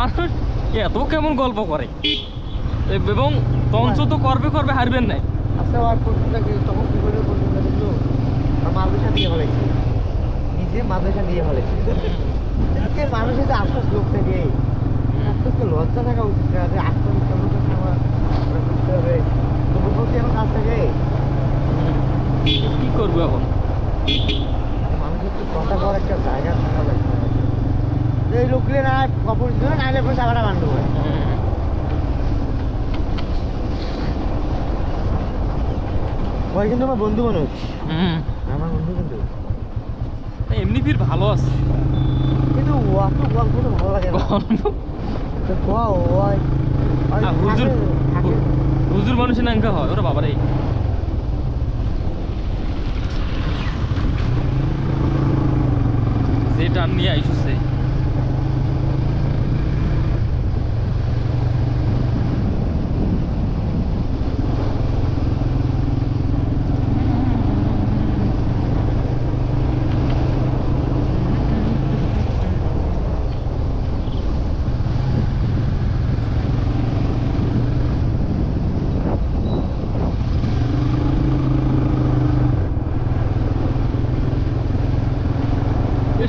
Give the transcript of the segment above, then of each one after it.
মানুষ এত কেমন গল্প করে এবং তঞ্চ তো করবে করবে হারবেন নাই। আচ্ছা আর পর্যন্ত তখন কি করে পর্যন্ত দেখলো মাদ্রাসা দিয়ে ফেলেছে, নিজে মাদ্রাসা দিয়ে ফেলেছে। মানুষের যে আশ্বাস লোক থেকে তো লজ্জা থাকা উচিত না যে আশ্বাস লোকের আমার বুঝতে হবে তোমার প্রতি এখন কাজ থাকে। কি করবো এখন? মানুষের তো কথা করার একটা জায়গা থাকা লাগবে, এই লোকগুলো না অপরিচিত নাইলে পরে চাপাটা বান্ধব হয়। ওই কিন্তু আমার বন্ধু মানুষ, আমার বন্ধু কিন্তু এমনি ফির ভালো আছে, কিন্তু অত গল্প তো ভালো লাগে না। তো হুজুর হুজুর মানুষের নাঙ্কা হয় ওরা বাবারে। যে টান নিয়ে আইসছে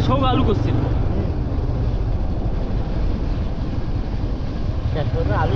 সব আলু করছিল। আলু